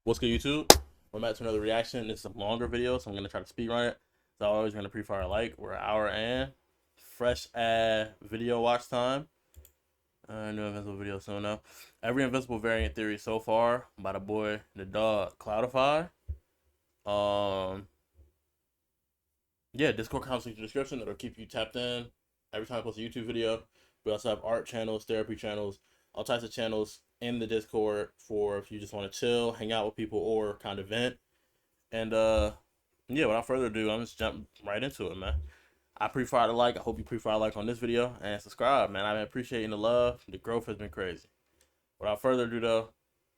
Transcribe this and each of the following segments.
What's good, YouTube? We're back to another reaction. This is a longer video, so I'm gonna try to speed run it. So always gonna pre-fire like. We're an hour in. Fresh video watch time. New Invincible video soon now. Every Invincible variant theory so far by the boy, the dog, Cloudify. Yeah, Discord comments in the description. That'll keep you tapped in every time I post a YouTube video. We also have art channels, therapy channels, all types of channels in the Discord for if you just want to chill, hang out with people, or kind of vent. And yeah, without further ado, I'm just jump right into it, man. I pre-fired a like. I hope you pre-fired a like on this video and subscribe, man. I've been appreciating the love. The growth has been crazy. Without further ado, though,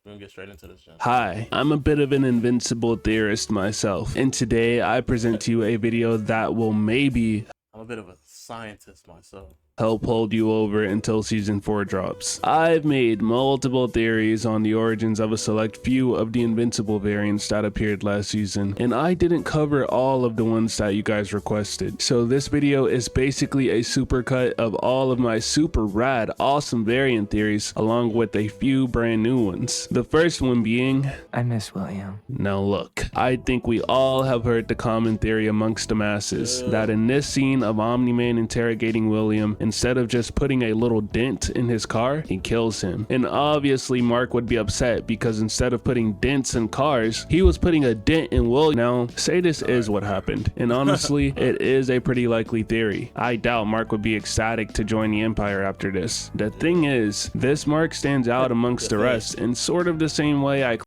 we're gonna get straight into this, jump. Hi, I'm a bit of an Invincible theorist myself, and today I present to you a video that will maybe I'm a bit of a scientist myself. help hold you over until season 4 drops. I've made multiple theories on the origins of a select few of the Invincible variants that appeared last season, and I didn't cover all of the ones that you guys requested. So this video is basically a supercut of all of my super rad, awesome variant theories, along with a few brand new ones. The first one being, I miss William. now look, I think we all have heard the common theory amongst the masses that in this scene of Omni-Man interrogating William, instead of just putting a little dent in his car, he kills him. And obviously Mark would be upset because instead of putting dents in cars, he was putting a dent in William. Now, say this is what happened, and honestly, it is a pretty likely theory. I doubt Mark would be ecstatic to join the Empire after this. The thing is, this Mark stands out amongst the rest in sort of the same way I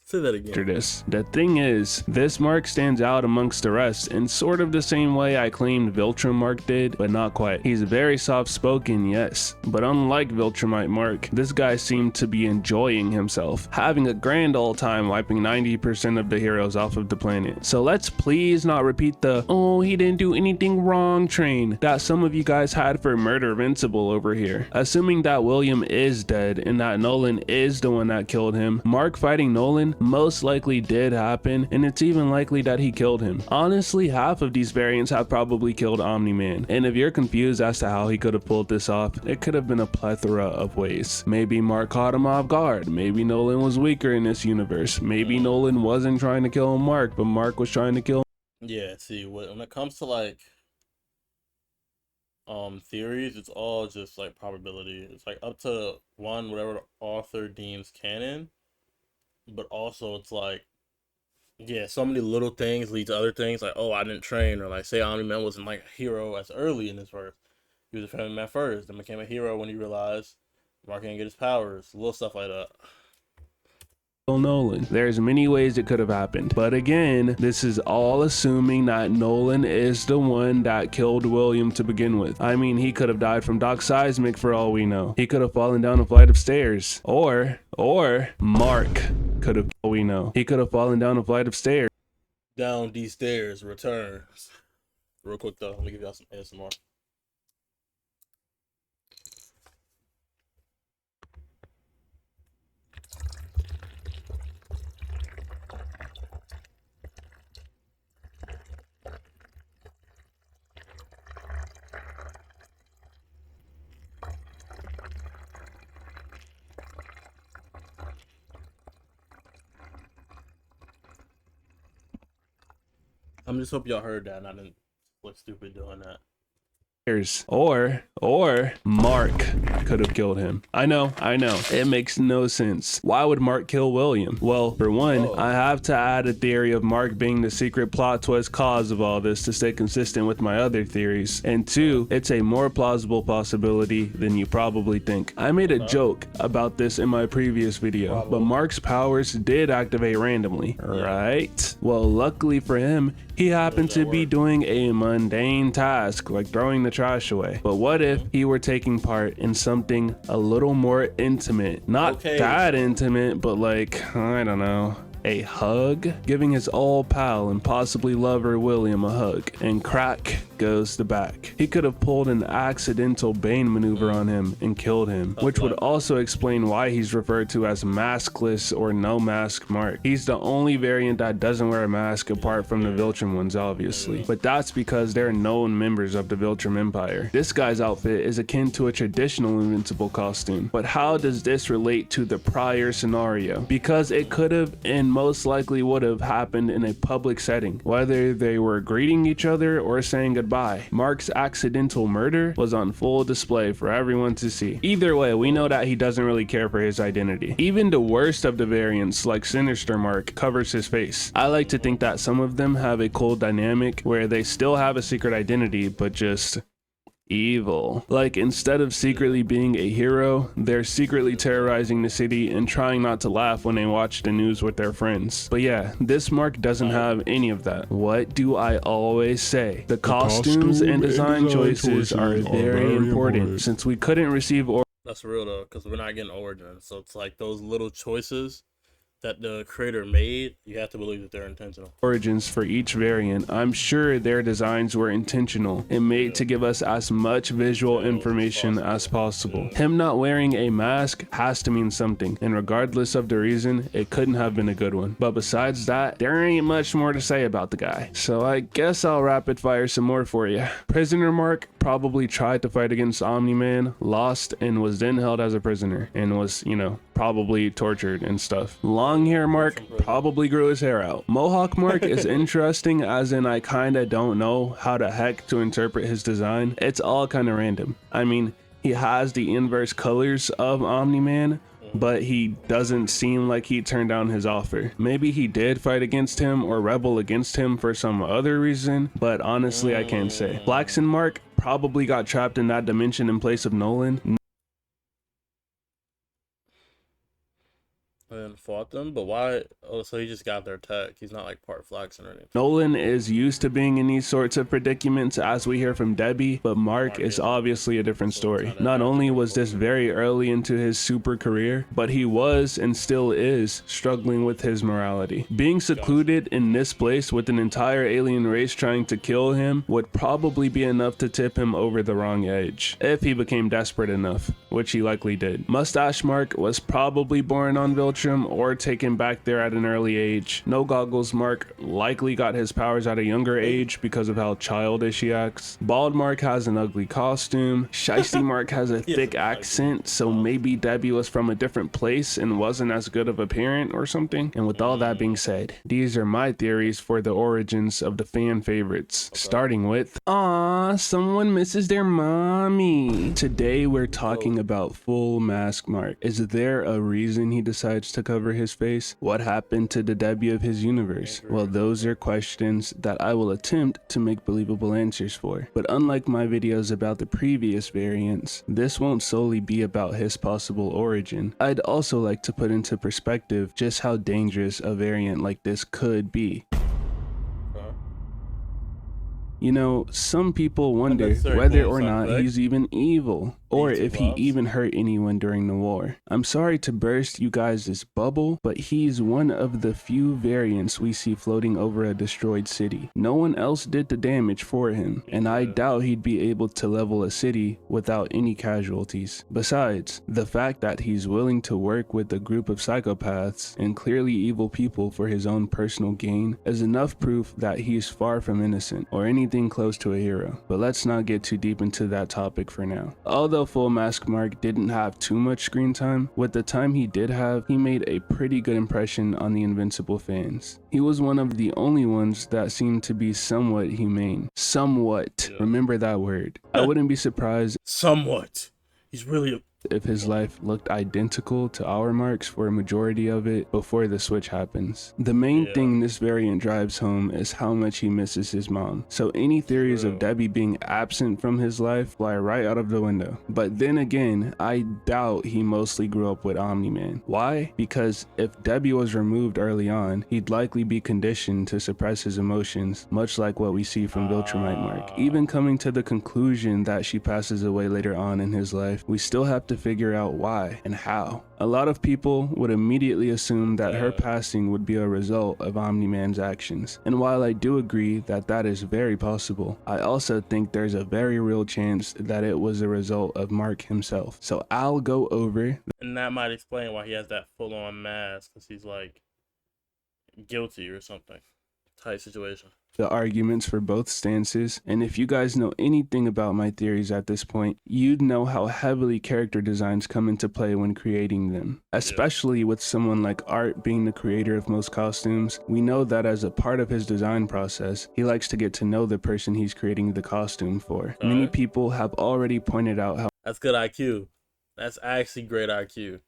Say that again. The thing is, this Mark stands out amongst the rest in sort of the same way I claimed Viltrum Mark did, but not quite. He's very soft-spoken, yes, but unlike Viltrumite Mark, this guy seemed to be enjoying himself, having a grand old time wiping 90% of the heroes off of the planet. So let's please not repeat the, oh, he didn't do anything wrong train that some of you guys had for Murder Invincible over here. Assuming that William is dead and that Nolan is the one that killed him, Mark fighting Nolan most likely did happen, and it's even likely that he killed him. Honestly, half of these variants have probably killed Omni-Man, and if you're confused as to how he could have pulled this off, it could have been a plethora of ways. Maybe Mark caught him off guard, maybe Nolan was weaker in this universe, maybe Nolan wasn't trying to kill Mark, but Mark was trying to kill him. Yeah, see, when it comes to like theories, it's all just like probability. It's like up to one, whatever the author deems canon. But also it's like, yeah, so many little things lead to other things, like, oh, I didn't train, or like say Omni-Man wasn't like a hero as early in this verse. He was a family man first, then became a hero when he realized Mark didn't get his powers, little stuff like that. Nolan. There's many ways it could have happened, but again, this is all assuming that Nolan is the one that killed William to begin with. I mean, he could have died from Doc Seismic for all we know. He could have fallen down a flight of stairs, or Mark could have, we know. He could have fallen down a flight of stairs. Down these stairs returns. Real quick though, let me give y'all some ASMR. I'm just hope y'all heard that and I didn't look stupid doing that. Or Mark could have killed him. I know, it makes no sense. Why would Mark kill William? Well, for one, I have to add a theory of Mark being the secret plot twist cause of all this to stay consistent with my other theories. And two, it's a more plausible possibility than you probably think. I made a joke about this in my previous video, but Mark's powers did activate randomly, right? Well, luckily for him, he happened to be doing a mundane task like throwing the trash away. But what if he were taking part in something a little more intimate? Not that intimate, but like, I don't know, a hug? Giving his old pal and possibly lover William a hug and crack goes the back. He could have pulled an accidental Bane maneuver on him and killed him, which would also explain why he's referred to as maskless or no mask Mark. He's the only variant that doesn't wear a mask apart from the Viltrum ones, obviously, but that's because they're known members of the Viltrum Empire. This guy's outfit is akin to a traditional Invincible costume, but how does this relate to the prior scenario? Because it could have and most likely would have happened in a public setting, whether they were greeting each other or saying goodbye. Mark's accidental murder was on full display for everyone to see. Either way, we know that he doesn't really care for his identity. Even the worst of the variants, like Sinister Mark, covers his face. I like to think that some of them have a cool dynamic where they still have a secret identity, but just evil. Like, instead of secretly being a hero, they're secretly terrorizing the city and trying not to laugh when they watch the news with their friends. But yeah, this Mark doesn't have any of that. What do I always say? The costumes and design choices are very important, since we couldn't receive That's real though, because we're not getting origins. So it's like those little choices that the creator made, you have to believe that they're intentional. Origins for each variant. I'm sure their designs were intentional and made to give us as much visual information as possible. Him not wearing a mask has to mean something, and regardless of the reason, it couldn't have been a good one. But besides that, there ain't much more to say about the guy. So I guess I'll rapid fire some more for you. Prisoner Mark probably tried to fight against Omni-Man, lost, and was then held as a prisoner, and was, probably tortured and stuff. Long hair Mark probably grew his hair out. Mohawk Mark is interesting, as in I kinda don't know how the heck to interpret his design. It's all kinda random. I mean, he has the inverse colors of Omni-Man, but he doesn't seem like he turned down his offer. Maybe he did fight against him or rebel against him for some other reason, but honestly I can't say. Flaxen Mark probably got trapped in that dimension in place of Nolan. And fought them, but why? Oh, so he just got their tech. He's not like part Flaxen or anything. Nolan is used to being in these sorts of predicaments, as we hear from Debbie, but Mark is obviously a different story. Not only was this very early into his super career, but he was and still is struggling with his morality. Being secluded in this place with an entire alien race trying to kill him would probably be enough to tip him over the wrong edge, if he became desperate enough, which he likely did. Mustache Mark was probably born on Viltrum or taken back there at an early age. No Goggles Mark likely got his powers at a younger age because of how childish he acts. Bald Mark has an ugly costume. Shiesty Mark has a thick accent, so maybe Debbie was from a different place and wasn't as good of a parent or something. And with all that being said, these are my theories for the origins of the fan favorites. Starting with, "Aw, someone misses their mommy." Today we're talking about Full Mask Mark. Is there a reason he decides to cover his face? What happened to the Debbie of his universe? Well, those are questions that I will attempt to make believable answers for. But unlike my videos about the previous variants, this won't solely be about his possible origin. I'd also like to put into perspective just how dangerous a variant like this could be. Some people wonder whether or not he's even evil, or if he even hurt anyone during the war. I'm sorry to burst you guys' bubble, but he's one of the few variants we see floating over a destroyed city. No one else did the damage for him, and I doubt he'd be able to level a city without any casualties. Besides, the fact that he's willing to work with a group of psychopaths and clearly evil people for his own personal gain is enough proof that he's far from innocent, or anything close to a hero. But let's not get too deep into that topic for now. Although Full Mask Mark didn't have too much screen time, with the time he did have, he made a pretty good impression on the Invincible fans. He was one of the only ones that seemed to be somewhat humane. Somewhat. Remember that word. I wouldn't be surprised. Somewhat. He's really if his life looked identical to our Mark's for a majority of it before the switch happens. The main thing this variant drives home is how much he misses his mom. So any theories of Debbie being absent from his life fly right out of the window. But then again, I doubt he mostly grew up with Omni-Man. Why? Because if Debbie was removed early on, he'd likely be conditioned to suppress his emotions, much like what we see from Viltrumite Mark. Even coming to the conclusion that she passes away later on in his life, we still have to to figure out why and how. A lot of people would immediately assume that her passing would be a result of Omni-Man's actions, and while I do agree that that is very possible, I also think there's a very real chance that it was a result of Mark himself. So I'll go over, and that might explain why he has that full-on mask, because he's like guilty or something. Tight situation. the arguments for both stances, and if you guys know anything about my theories at this point, you'd know how heavily character designs come into play when creating them. Especially with someone like Art being the creator of most costumes, we know that as a part of his design process, he likes to get to know the person he's creating the costume for. Many people have already pointed out how that's good IQ. That's actually great IQ.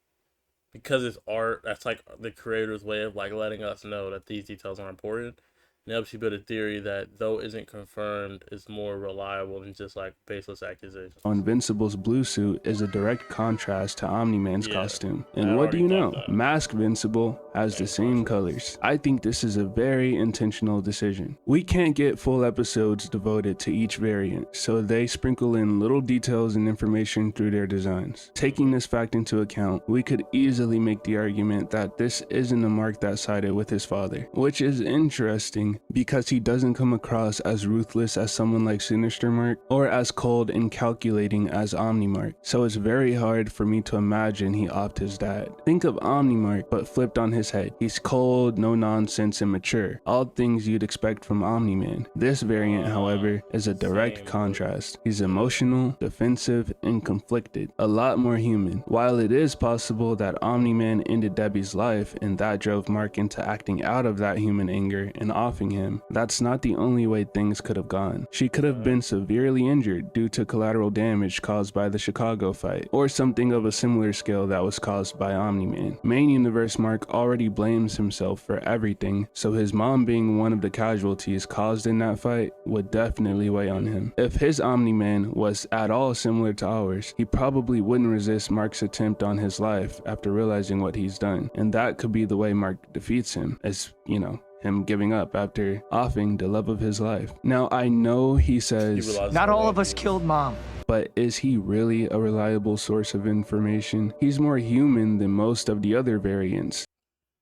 Because it's art, that's like the creator's way of like letting us know that these details are important. And helps you build a theory that, though isn't confirmed, is more reliable than just like baseless accusations. Invincible's blue suit is a direct contrast to Omni-Man's costume. And what do you know? Mask Invincible has the same colors. I think this is a very intentional decision. We can't get full episodes devoted to each variant, so they sprinkle in little details and information through their designs. Taking this fact into account, we could easily make the argument that this isn't a Mark that sided with his father, which is interesting because he doesn't come across as ruthless as someone like Sinister Mark or as cold and calculating as Omni Mark, so it's very hard for me to imagine he offed his dad. Think of Omni Mark but flipped on his head. He's cold, no nonsense, and mature, all things you'd expect from Omni-Man. This variant, however, is a direct contrast. He's emotional, defensive, and conflicted, a lot more human. While it is possible that Omni-Man ended Debbie's life and that drove Mark into acting out of that human anger and offing him, that's not the only way things could have gone. She could have been severely injured due to collateral damage caused by the Chicago fight, or something of a similar scale that was caused by Omni-Man. Main Universe Mark already blames himself for everything, so his mom being one of the casualties caused in that fight would definitely weigh on him. If his Omni-Man was at all similar to ours, he probably wouldn't resist Mark's attempt on his life after realizing what he's done, and that could be the way Mark defeats him, as, you know, him giving up after offing the love of his life. Now, I know he says, not all of us killed Mom. But is he really a reliable source of information? He's more human than most of the other variants.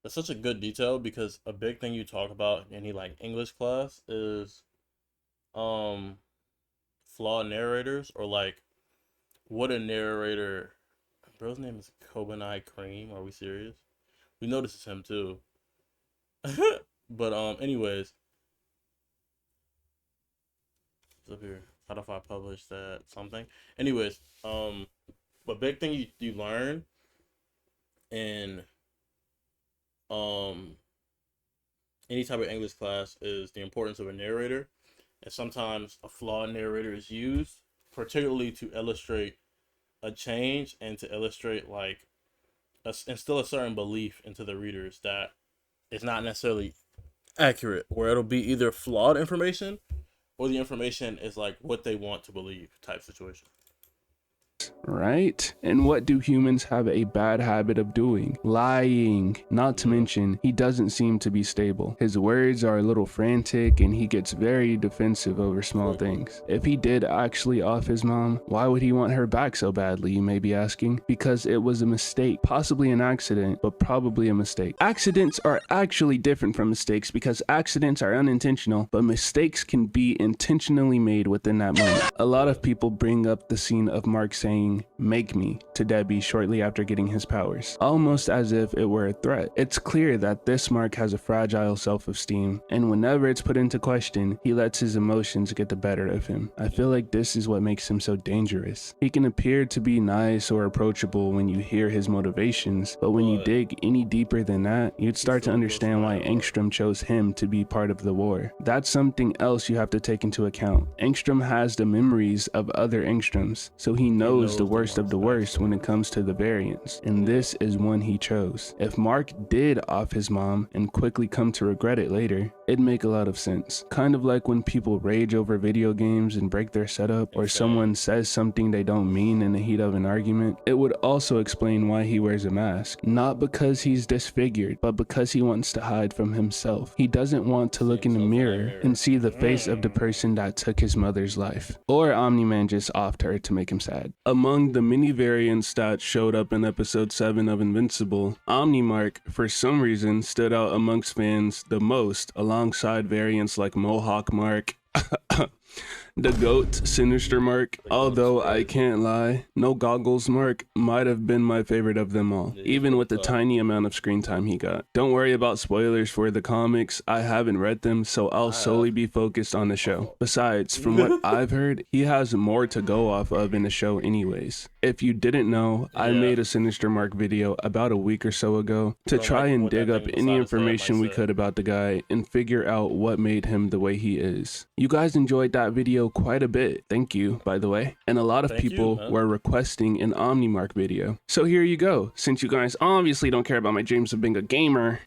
That's such a good detail, because a big thing you talk about in like English class is flawed narrators, or like what a narrator. Bro's name is Kobanai Cream. Are we serious? We know this is him too. But anyways, it's up here. How do I publish that something? Anyways, a big thing you learn in any type of English class is the importance of a narrator, and sometimes a flawed narrator is used, particularly to illustrate a change and to illustrate like instill a certain belief into the readers that it's not necessarily accurate, where it'll be either flawed information or the information is like what they want to believe type situation. Right? And what do humans have a bad habit of doing? Lying. Not to mention, he doesn't seem to be stable. His words are a little frantic and he gets very defensive over small things. If he did actually off his mom, why would he want her back so badly, you may be asking? Because it was a mistake. Possibly an accident, but probably a mistake. Accidents are actually different from mistakes because accidents are unintentional, but mistakes can be intentionally made within that moment. A lot of people bring up the scene of Mark saying, "Make me," to Debbie shortly after getting his powers, almost as if it were a threat. It's clear that this Mark has a fragile self-esteem, and whenever it's put into question, he lets his emotions get the better of him. I feel like this is what makes him so dangerous. He can appear to be nice or approachable when you hear his motivations, but when you dig any deeper than that, you'd start to understand why Engstrom chose him to be part of the war. That's something else you have to take into account. Engstrom has the memories of other Engstroms, so he knows the worst of the worst when it comes to the variants, and this is one he chose. If Mark did off his mom and quickly come to regret it later, it'd make a lot of sense. Kind of like when people rage over video games and break their setup, or someone says something they don't mean in the heat of an argument. It would also explain why he wears a mask. Not because he's disfigured, but because he wants to hide from himself. He doesn't want to look in the mirror and see the face of the person that took his mother's life. Or Omni-Man just offed her to make him sad. Among the many variants that showed up in episode 7 of Invincible, Omnimark, for some reason, stood out amongst fans the most, alongside variants like Mohawk Mark, the GOAT Sinister Mark, although I can't lie, No Goggles Mark might have been my favorite of them all, even with the tiny amount of screen time he got. Don't worry about spoilers for the comics, I haven't read them, so I'll solely be focused on the show. Besides, from what I've heard, he has more to go off of in the show anyways. If you didn't know, I made a Sinister Mark video about a week or so ago to try and dig up any information we could about the guy and figure out what made him the way he is. You guys enjoyed that video quite a bit, thank you, by the way, and a lot of people were requesting an Omnimark video. So here you go, since you guys obviously don't care about my dreams of being a gamer.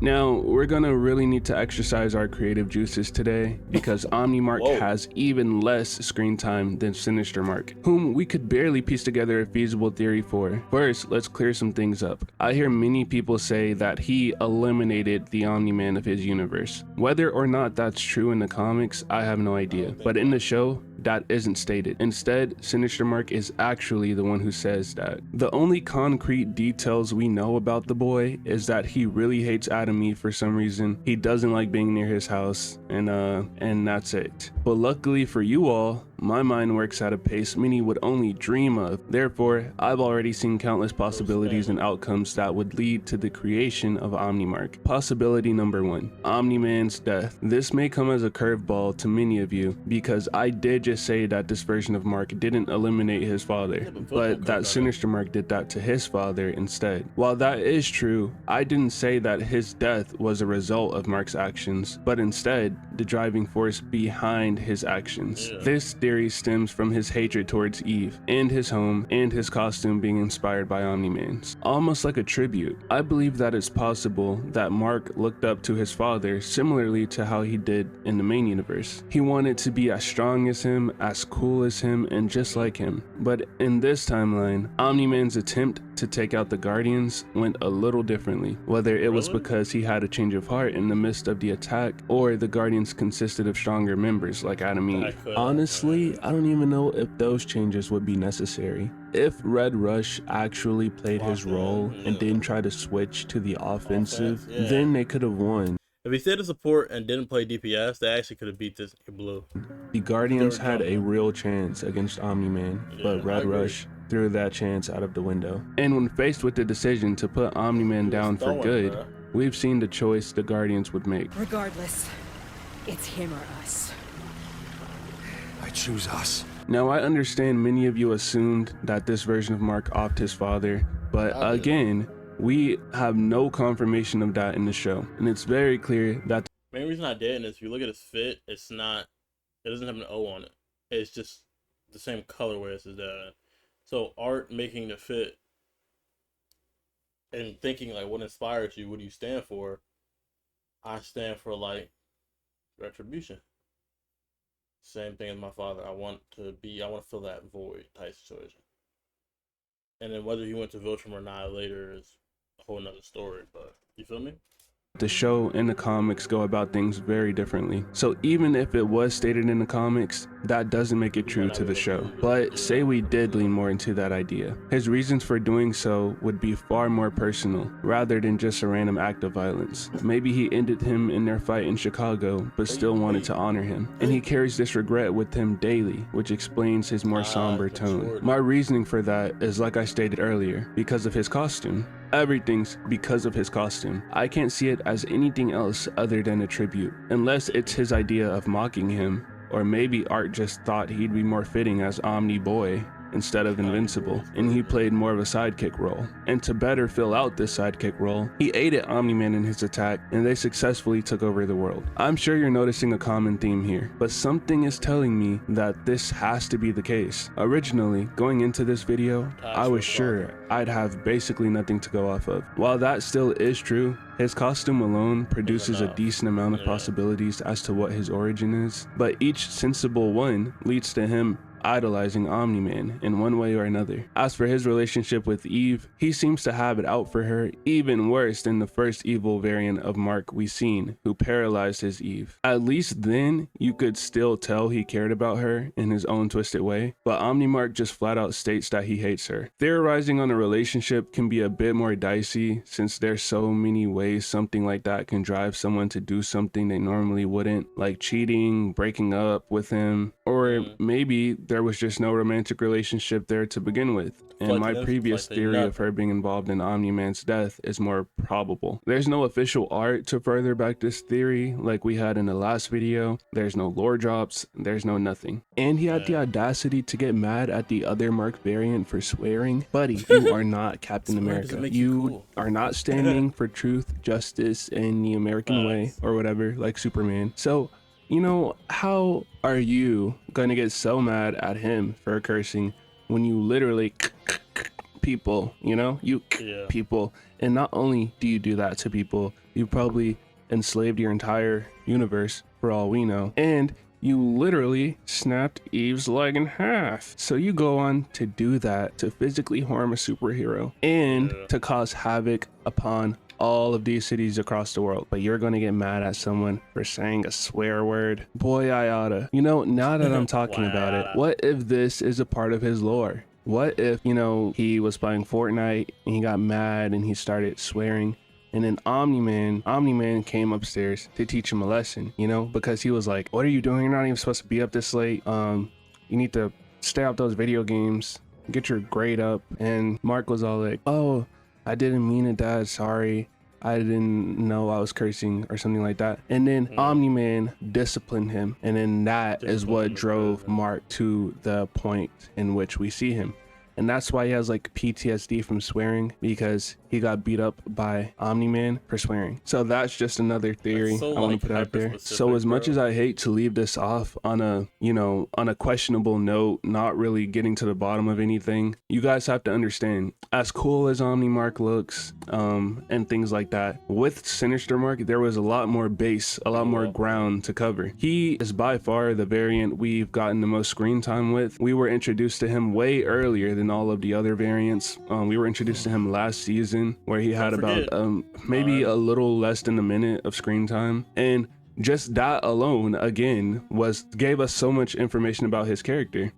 Now, we're gonna really need to exercise our creative juices today because Omnimark has even less screen time than Sinister Mark, whom we could barely piece together a feasible theory for. First, let's clear some things up. I hear many people say that he eliminated the Omni-Man of his universe. Whether or not that's true in the comics, I have no idea, but in the show, that isn't stated. Instead, Sinister Mark is actually the one who says that. The only concrete details we know about the boy is that he really hates Adam Eve for some reason. He doesn't like being near his house, and that's it. But luckily for you all, my mind works at a pace many would only dream of. Therefore, I've already seen countless possibilities and outcomes that would lead to the creation of Omnimark. Possibility number 1, Omni-Man's death. This may come as a curveball to many of you because I did just say that this version of Mark didn't eliminate his father, but that Sinister Mark did that to his father instead. While that is true, I didn't say that his death was a result of Mark's actions, but instead the driving force behind his actions. This theory stems from his hatred towards Eve, and his home, and his costume being inspired by Omni-Man's. Almost like a tribute. I believe that it's possible that Mark looked up to his father similarly to how he did in the main universe. He wanted to be as strong as him, as cool as him, and just like him. But in this timeline, Omni-Man's attempt to take out the Guardians went a little differently, whether it was because he had a change of heart in the midst of the attack, or the Guardians consisted of stronger members like Adam Eve. Honestly, I don't even know if those changes would be necessary. If Red Rush actually played his role and didn't try to switch to the offensive, then they could have won. If he stayed in support and didn't play DPS, they actually could have beat this blue. The Guardians had a real chance against Omni-Man, but Red Rush threw that chance out of the window. And when faced with the decision to put Omni-Man down for good, we've seen the choice the Guardians would make. Regardless, it's him or us. I choose us. Now, I understand many of you assumed that this version of Mark offed his father, but again, we have no confirmation of that in the show, and it's very clear that the main reason I didn't is if you look at his fit, it doesn't have an O on it. It's just the same colorway as his dad. So art making the fit and thinking like what inspires you, what do you stand for? I stand for like retribution. Same thing as my father. I want to fill that void type situation. And then whether he went to Viltrum or not later is a whole nother story, but you feel me? the show and the comics go about things very differently. So even if it was stated in the comics, that doesn't make it true to the show. But say we did lean more into that idea. His reasons for doing so would be far more personal, rather than just a random act of violence. Maybe he ended him in their fight in Chicago, but still wanted to honor him. And he carries this regret with him daily, which explains his more somber tone. My reasoning for that is, like I stated earlier, because of his costume. Everything's because of his costume. I can't see it as anything else other than a tribute, unless it's his idea of mocking him, or maybe Art just thought he'd be more fitting as Omni Boy instead of Invincible, and he played more of a sidekick role. And to better fill out this sidekick role, he aided Omni-Man in his attack, and they successfully took over the world. I'm sure you're noticing a common theme here, but something is telling me that this has to be the case. Originally, going into this video, I was sure I'd have basically nothing to go off of. While that still is true, his costume alone produces a decent amount of possibilities as to what his origin is, but each sensible one leads to him idolizing Omni-Man in one way or another. As for his relationship with Eve, he seems to have it out for her even worse than the first evil variant of Mark we seen, who paralyzed his Eve. At least then, you could still tell he cared about her in his own twisted way, but Omni-Mark just flat out states that he hates her. Theorizing on a relationship can be a bit more dicey, since there's so many ways something like that can drive someone to do something they normally wouldn't, like cheating, breaking up with him, or maybe there was just no romantic relationship there to begin with. And my previous theory of her being involved in Omni-Man's death is more probable. There's no official art to further back this theory like we had in the last video. There's no lore drops, there's no nothing. And he had the audacity to get mad at the other Mark variant for swearing. Buddy, you are not Captain America. You are not standing for truth, justice, and the American way, or whatever, like Superman. So, you know, how are you gonna get so mad at him for cursing when you literally people, you know, people? And not only do you do that to people, you probably enslaved your entire universe for all we know, and you literally snapped Eve's leg in half. So you go on to do that, to physically harm a superhero and to cause havoc upon all of these cities across the world, but you're gonna get mad at someone for saying a swear word? Boy, I oughta. You know, now that I'm talking about it, what if this is a part of his lore? What if, you know, he was playing Fortnite and he got mad and he started swearing, and then Omni-Man came upstairs to teach him a lesson, you know, because he was like, what are you doing? You're not even supposed to be up this late. You need to stay off those video games, get your grade up. And Mark was all like, oh, I didn't mean it, Dad, sorry. I didn't know I was cursing or something like that. And then Omni-Man disciplined him. And then that is what drove Mark to the point in which we see him. And that's why he has like PTSD from swearing, because he got beat up by Omni-Man for swearing. So that's just another theory I want to put out there. So as much as I hate to leave this off on a, you know, on a questionable note, not really getting to the bottom of anything, you guys have to understand, as cool as Omni-Mark looks, and things like that, with Sinister Mark, there was a lot more base, a lot more ground to cover. He is by far the variant we've gotten the most screen time with. We were introduced to him way earlier than all of the other variants. We were introduced to him last season, where he had about maybe a little less than a minute of screen time, and just that alone again gave us so much information about his character.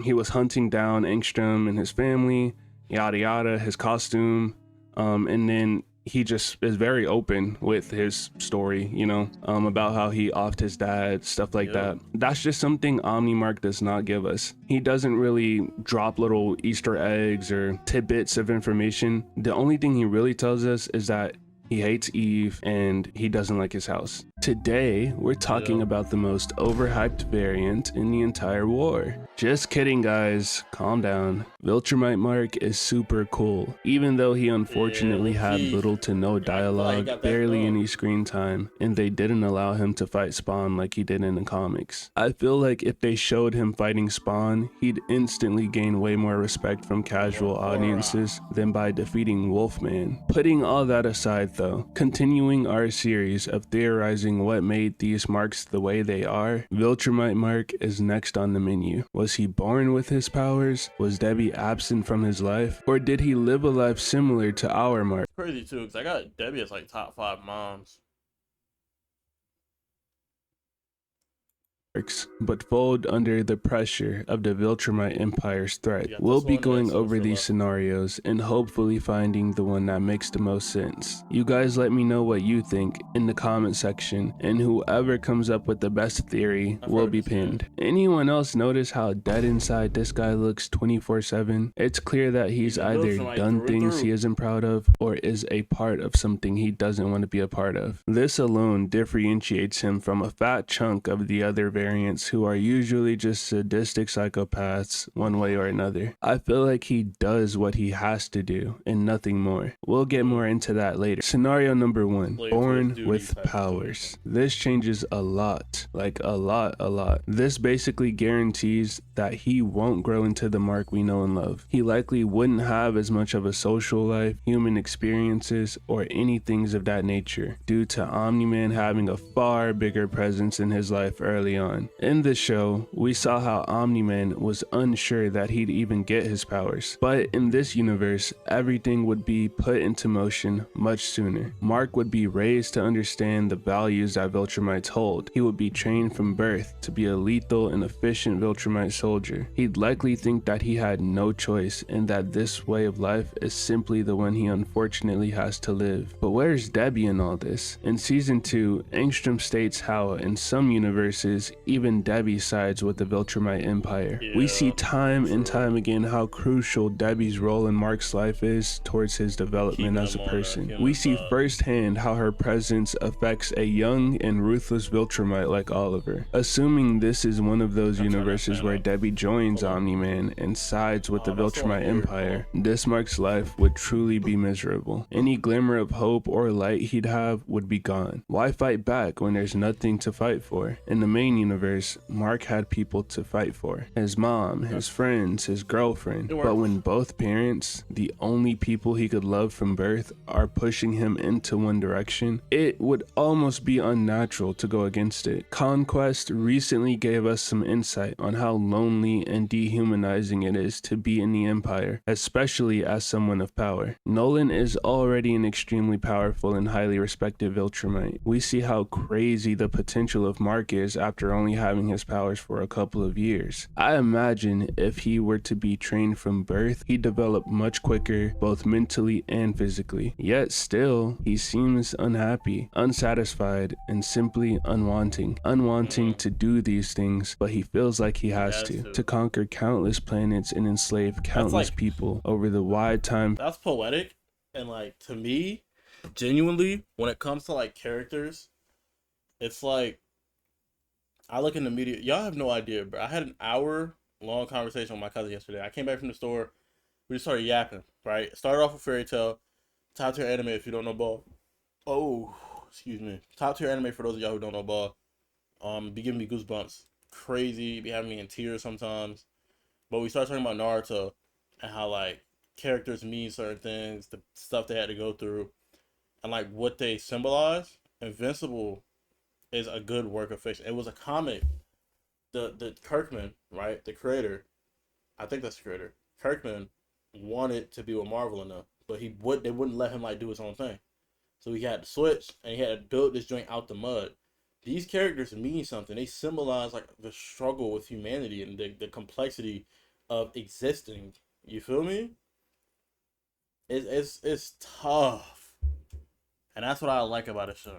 He was hunting down Engstrom and his family, yada yada, his costume, and then he just is very open with his story, you know, about how he offed his dad, stuff like that. That's just something Omni-Mark does not give us. He doesn't really drop little Easter eggs or tidbits of information. The only thing he really tells us is that he hates Eve and he doesn't like his house. Today, we're talking about the most overhyped variant in the entire war. Just kidding, guys. Calm down. Viltrumite Mark is super cool, even though he unfortunately had little to no dialogue, barely any screen time, and they didn't allow him to fight Spawn like he did in the comics. I feel like if they showed him fighting Spawn, he'd instantly gain way more respect from casual audiences than by defeating Wolfman. Putting all that aside though, continuing our series of theorizing what made these marks the way they are, Viltrumite Mark is next on the menu. Was he born with his powers? Was Debbie absent from his life? Or did he live a life similar to our Mark? Crazy too, because I got Debbie as like top 5 moms. But fold under the pressure of the Viltrumite Empire's threat. We'll be going over these scenarios and hopefully finding the one that makes the most sense. You guys let me know what you think in the comment section, and whoever comes up with the best theory will be pinned. Anyone else notice how dead inside this guy looks 24/7? It's clear that he's either done things he isn't proud of or is a part of something he doesn't want to be a part of. This alone differentiates him from a fat chunk of the other variants who are usually just sadistic psychopaths one way or another. I feel like he does what he has to do and nothing more. We'll get more into that later. Scenario number 1, born with powers. This changes a lot, like a lot. This basically guarantees that he won't grow into the Mark we know and love. He likely wouldn't have as much of a social life, human experiences, or any things of that nature due to Omni-Man having a far bigger presence in his life early on. gone. In this show, we saw how Omni-Man was unsure that he'd even get his powers, but in this universe, everything would be put into motion much sooner. Mark would be raised to understand the values that Viltrumites hold. He would be trained from birth to be a lethal and efficient Viltrumite soldier. He'd likely think that he had no choice and that this way of life is simply the one he unfortunately has to live. But where's Debbie in all this? In season 2, Engstrom states how in some universes, even Debbie sides with the Viltrumite Empire. We see time and time again how crucial Debbie's role in Mark's life is towards his development as a person. We see firsthand how her presence affects a young and ruthless Viltrumite like Oliver. Assuming this is one of those universes where Debbie joins Omni-Man and sides with the Viltrumite Empire, this Mark's life would truly be miserable. Any glimmer of hope or light he'd have would be gone. Why fight back when there's nothing to fight for? In the main universe, Mark had people to fight for. His mom, his friends, his girlfriend. But when both parents, the only people he could love from birth, are pushing him into one direction, it would almost be unnatural to go against it. Conquest recently gave us some insight on how lonely and dehumanizing it is to be in the Empire, especially as someone of power. Nolan is already an extremely powerful and highly respected Viltrumite. We see how crazy the potential of Mark is after only having his powers for a couple of years. I imagine if he were to be trained from birth, he'd develop much quicker, both mentally and physically. Yet still, he seems unhappy, unsatisfied, and simply unwanting. Unwanting to do these things, but he feels like he has to conquer countless planets and enslave countless people over the wide time. That's poetic, and like to me, genuinely, when it comes to like characters, it's like I look in the media. Y'all have no idea, bro. I had an hour-long conversation with my cousin yesterday. I came back from the store. We just started yapping, right? Started off with Fairy Tail, top tier anime if you don't know ball. Oh, excuse me. Top tier anime for those of y'all who don't know ball. Be giving me goosebumps. Crazy, be having me in tears sometimes. But we started talking about Naruto and how like characters mean certain things, the stuff they had to go through, and like what they symbolize. Invincible is a good work of fiction. It was a comic. The Kirkman, right, the creator, I think that's the creator. Kirkman wanted to be with Marvel enough, but they wouldn't let him like do his own thing. So he had to switch, and he had to build this joint out the mud. These characters mean something. They symbolize like the struggle with humanity and the complexity of existing. You feel me? It's tough, and that's what I like about the show.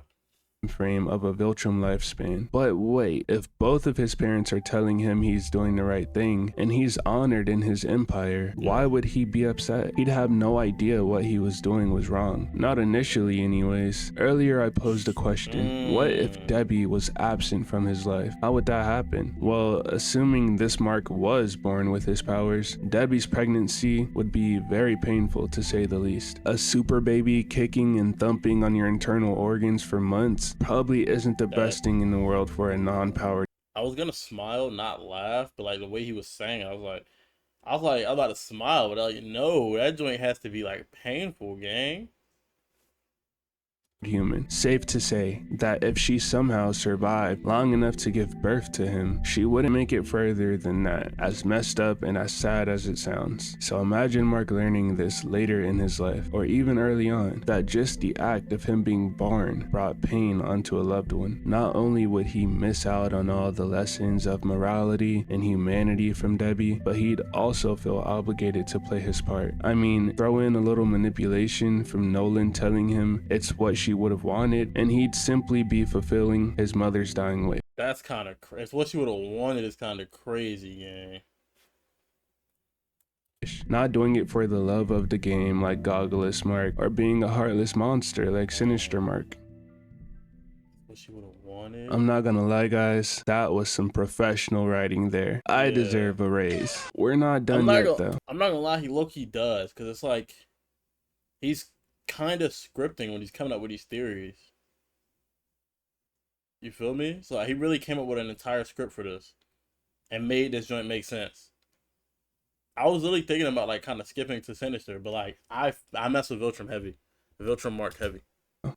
Frame of a Viltrum lifespan. But wait, if both of his parents are telling him he's doing the right thing and he's honored in his empire, why would he be upset? He'd have no idea what he was doing was wrong. Not initially anyways. Earlier I posed a question. What if Debbie was absent from his life? How would that happen? Well, assuming this Mark was born with his powers, Debbie's pregnancy would be very painful to say the least. A super baby kicking and thumping on your internal organs for months probably isn't the best thing in the world for a non-powered. I was gonna smile, not laugh, but like the way he was saying, I was like, I'm about to smile, but like, no, that joint has to be like painful, gang. Human. Safe to say that if she somehow survived long enough to give birth to him, she wouldn't make it further than that, as messed up and as sad as it sounds. So imagine Mark learning this later in his life, or even early on, that just the act of him being born brought pain onto a loved one. Not only would he miss out on all the lessons of morality and humanity from Debbie, but he'd also feel obligated to play his part. I mean, throw in a little manipulation from Nolan telling him it's what she would have wanted, and he'd simply be fulfilling his mother's dying wish. That's kind of it's what she would have wanted is kind of crazy, gang. Not doing it for the love of the game like Goggleless Mark, or being a heartless monster like Sinister Mark. What she would have wanted. I'm not gonna lie, guys, that was some professional writing there. I deserve a raise. We're not done yet though. I'm not gonna lie, he low-key does, because it's like he's kind of scripting when he's coming up with these theories. You feel me? So like, he really came up with an entire script for this and made this joint make sense. I was really thinking about like kind of skipping to Sinister, but like I mess with Viltrum heavy. Viltrum Mark heavy.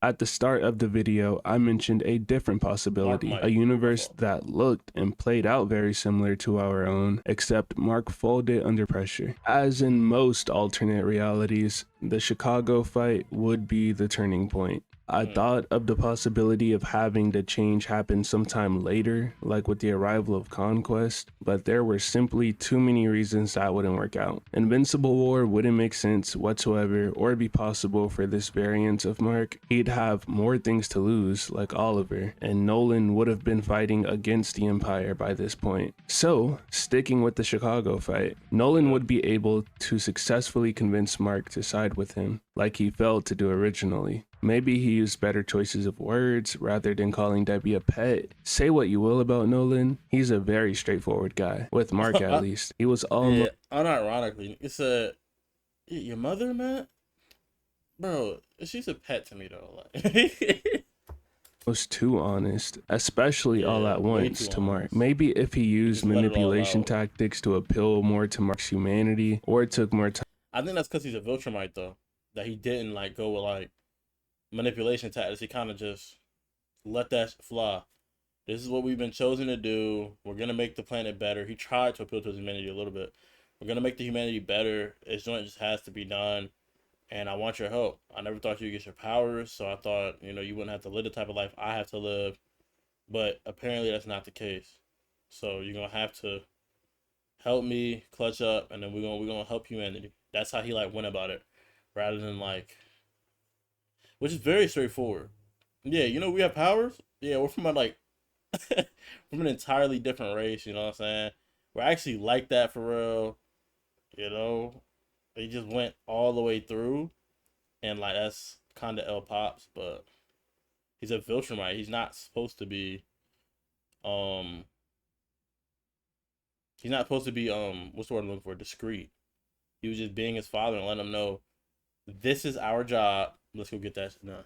At the start of the video, I mentioned a different possibility, a universe that looked and played out very similar to our own, except Mark folded under pressure. As in most alternate realities, the Chicago fight would be the turning point. I thought of the possibility of having the change happen sometime later, like with the arrival of Conquest, but there were simply too many reasons that wouldn't work out. Invincible War wouldn't make sense whatsoever or be possible for this variant of Mark. He'd have more things to lose, like Oliver, and Nolan would have been fighting against the Empire by this point. So, sticking with the Chicago fight, Nolan would be able to successfully convince Mark to side with him, like he failed to do originally. Maybe he used better choices of words rather than calling Debbie a pet. Say what you will about Nolan, he's a very straightforward guy. With Mark at least, he was almost... Yeah, unironically, it said, your mother, man? Bro, she's a pet to me, though. Like... was too honest, especially all at once to Mark. Maybe if he used manipulation tactics to appeal more to Mark's humanity, or it took more time. I think that's because he's a Viltrumite, though. That he didn't, like, go with, like, manipulation tactics. He kind of just let that fly. This is what we've been chosen to do. We're gonna make the planet better. He tried to appeal to his humanity a little bit. We're gonna make the humanity better. This joint just has to be done, and I want your help. I never thought you'd get your powers, so I thought, you know, you wouldn't have to live the type of life I have to live, but apparently that's not the case. So you're gonna have to help me clutch up, and then we're gonna help humanity. That's how he like went about it, rather than like, which is very straightforward. Yeah, you know, we have powers. Yeah, we're from a, like, from an entirely different race. You know what I'm saying? We're actually like that for real. You know, they just went all the way through, and like that's kind of L Pops, but he's a Viltrumite. He's not supposed to be. He's not supposed to be. What's the word I'm looking for? Discreet. He was just being his father and letting him know, this is our job. Let's go get that shit done.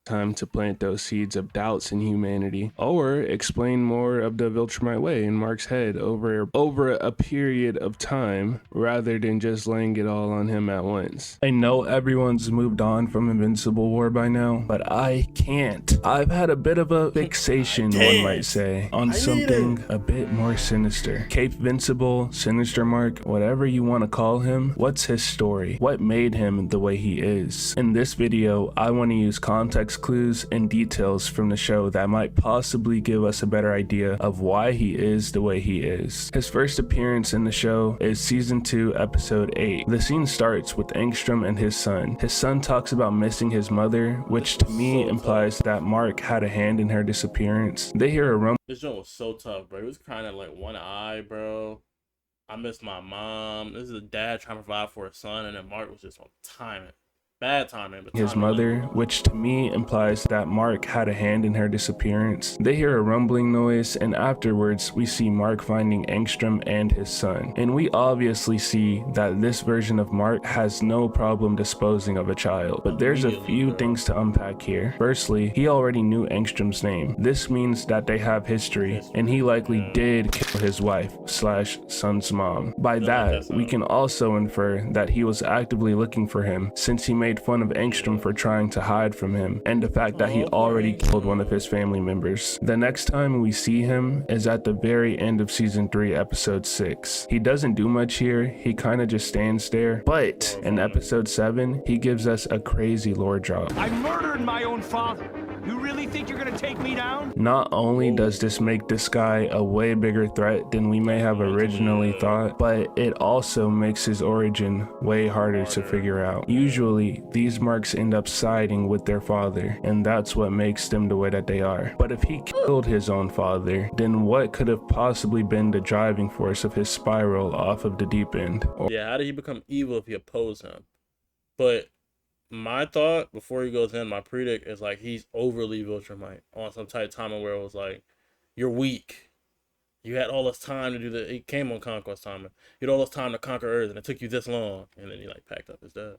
Time to plant those seeds of doubts in humanity, or explain more of the Viltrumite way in Mark's head over a period of time, rather than just laying it all on him at once. I know everyone's moved on from Invincible War by now, but I can't. I've had a bit of a fixation, one might say, on something a bit more sinister. Cape Vincible, Sinister Mark, whatever you want to call him, what's his story? What made him the way he is? In this video, I want to use context clues and details from the show that might possibly give us a better idea of why he is the way he is. His first appearance in the show is season 2 episode 8. The scene starts with Angstrom and his son. His son talks about missing his mother, which to me implies that Mark had a hand in her disappearance. They hear a rumble. This joke was so tough, bro. He was crying at like one eye, bro. I miss my mom. This is a dad trying to provide for his son, and then Mark was just on timing. Bad timing, but his mother, which to me implies that Mark had a hand in her disappearance. They hear a rumbling noise, and afterwards we see Mark finding Angstrom and his son. And we obviously see that this version of Mark has no problem disposing of a child. But there's a few things to unpack here. Firstly, he already knew Angstrom's name. This means that they have history, and he likely did kill his wife / son's mom. By that, we can also infer that he was actively looking for him, since he made fun of Angstrom for trying to hide from him, and the fact that he already killed one of his family members. The next time we see him is at the very end of season 3 episode 6. He doesn't do much here, he kinda just stands there, but in episode 7 he gives us a crazy lore drop. I murdered my own father. You really think you're gonna take me down? Not only does this make this guy a way bigger threat than we may have originally thought, but it also makes his origin way harder to figure out. Usually, these marks end up siding with their father, and that's what makes them the way that they are. But if he killed his own father, then what could have possibly been the driving force of his spiral off of the deep end? Yeah, how did he become evil if he opposed him? But my thought before he goes in, my predict is like he's overly Viltrumite on some type of timing where it was like, you're weak. You had all this time to do that. He came on Conquest timing. You had all this time to conquer Earth, and it took you this long. And then he like packed up his dad.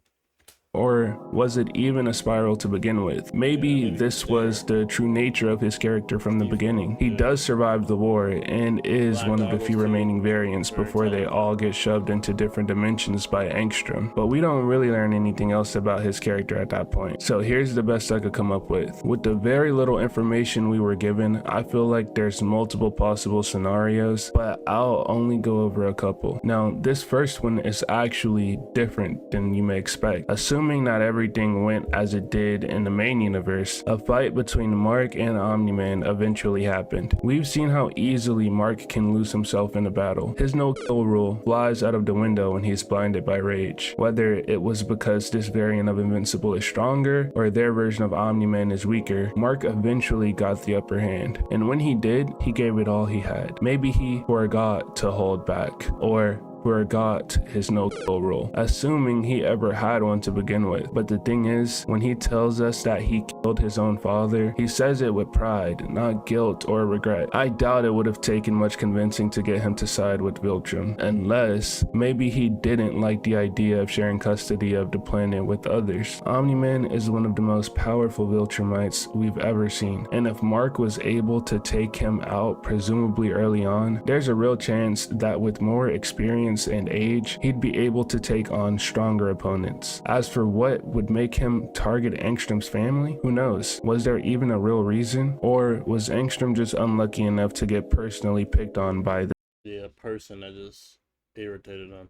Or was it even a spiral to begin with? Maybe this was the true nature of his character from the beginning. He does survive the war and is one of the few remaining variants before they all get shoved into different dimensions by Angstrom. But we don't really learn anything else about his character at that point. So here's the best I could come up with. With the very little information we were given, I feel like there's multiple possible scenarios, but I'll only go over a couple. Now, this first one is actually different than you may expect. Assuming that everything went as it did in the main universe, a fight between Mark and Omni-Man eventually happened. We've seen how easily Mark can lose himself in a battle. His no-kill rule flies out of the window when he's blinded by rage. Whether it was because this variant of Invincible is stronger or their version of Omni-Man is weaker, Mark eventually got the upper hand. And when he did, he gave it all he had. Maybe he forgot to hold back, or forgot his no-kill rule, assuming he ever had one to begin with. But the thing is, when he tells us that he killed his own father, he says it with pride, not guilt or regret. I doubt it would have taken much convincing to get him to side with Viltrum, unless maybe he didn't like the idea of sharing custody of the planet with others. Omni-Man is one of the most powerful Viltrumites we've ever seen, and if Mark was able to take him out presumably early on, there's a real chance that with more experience and age, he'd be able to take on stronger opponents. As for what would make him target Angstrom's family, who knows? Was there even a real reason? Or was Angstrom just unlucky enough to get personally picked on by the person that just irritated him?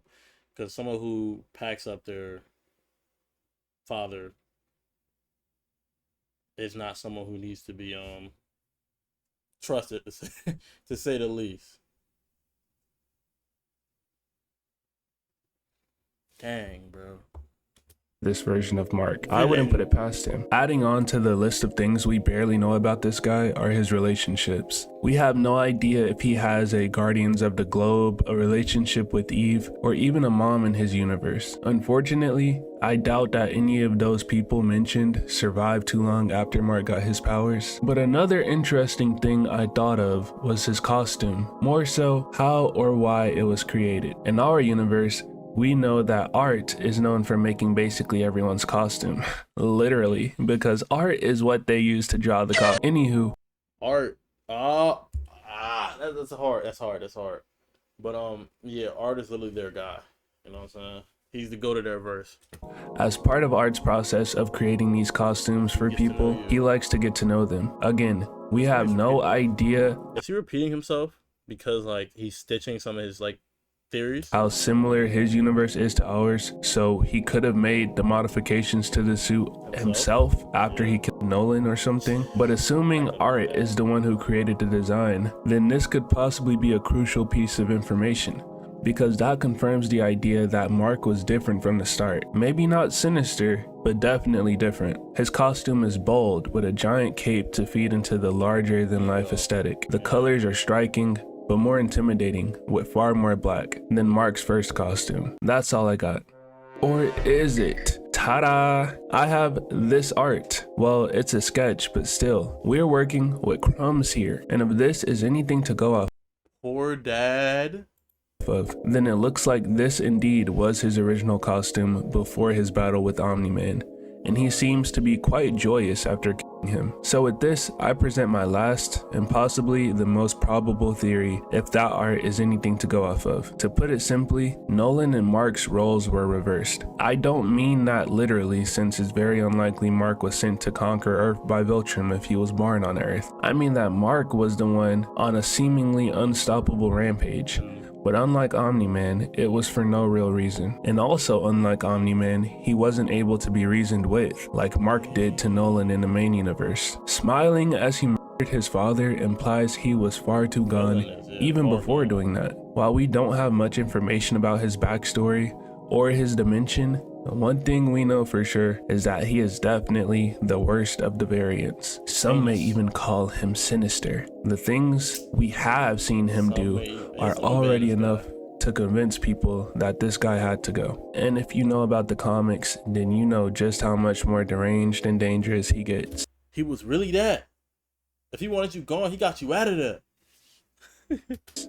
Because someone who packs up their father is not someone who needs to be trusted, to say the least. Dang, bro. This version of Mark. I wouldn't put it past him. Adding on to the list of things we barely know about this guy are his relationships. We have no idea if he has a Guardians of the Globe, a relationship with Eve, or even a mom in his universe. Unfortunately, I doubt that any of those people mentioned survived too long after Mark got his powers. But another interesting thing I thought of was his costume, more so how or why it was created. In our universe, we know that Art is known for making basically everyone's costume. Literally, because art is what they use to draw the costume. Anywho. Art. That's hard. But yeah, Art is literally their guy. You know what I'm saying? He's the go to their verse. As part of Art's process of creating these costumes for people, he likes to get to know them. Again, we have no idea. Is he repeating himself because like he's stitching some of his like theories? How similar his universe is to ours, so he could have made the modifications to the suit himself after he killed Nolan or something. But assuming Art is the one who created the design, then this could possibly be a crucial piece of information, because that confirms the idea that Mark was different from the start. Maybe not sinister, but definitely different. His costume is bold, with a giant cape to feed into the larger-than-life aesthetic. The colors are striking, but more intimidating, with far more black than Mark's first costume. That's all I got. Or is it? Ta-da! I have this art. Well, it's a sketch, but still, we're working with crumbs here. And if this is anything to go off Poor dad. of, then it looks like this indeed was his original costume before his battle with Omni-Man, and he seems to be quite joyous after killing him. So with this, I present my last and possibly the most probable theory, if that art is anything to go off of. To put it simply, Nolan and Mark's roles were reversed. I don't mean that literally, since it's very unlikely Mark was sent to conquer Earth by Viltrum if he was born on Earth. I mean that Mark was the one on a seemingly unstoppable rampage. But unlike Omni-Man, it was for no real reason. And also unlike Omni-Man, he wasn't able to be reasoned with, like Mark did to Nolan in the main universe. Smiling as he murdered his father implies he was far too gone even before doing that. While we don't have much information about his backstory or his dimension, one thing we know for sure is that he is definitely the worst of the variants. Some may even call him sinister. The things we have seen him do are already enough to convince people that this guy had to go. And if you know about the comics, then you know just how much more deranged and dangerous he gets. He was really that. If he wanted you gone, he got you out of there.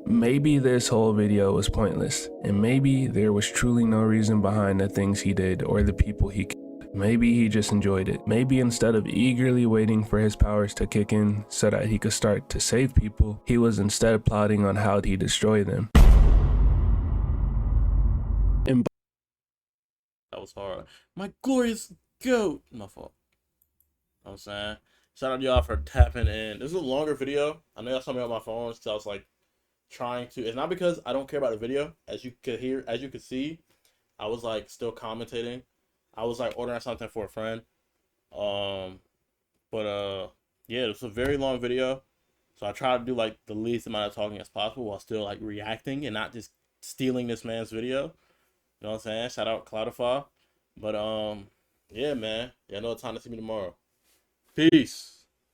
Maybe this whole video was pointless, and maybe there was truly no reason behind the things he did or the people he killed. Maybe he just enjoyed it. Maybe instead of eagerly waiting for his powers to kick in so that he could start to save people, he was instead plotting on how he'd destroy them. That was hard. My glorious goat. My fault. You know what I'm saying? Shout out to y'all for tapping in. This is a longer video. I know y'all saw me on my phone, so I was like trying to. It's not because I don't care about the video. As you could hear, as you could see, I was like still commentating. I was like ordering something for a friend. But yeah, it was a very long video. So I tried to do like the least amount of talking as possible while still like reacting and not just stealing this man's video. You know what I'm saying? Shout out Cloudify. But yeah, man. Yeah, I know it's time to see me tomorrow. Peace.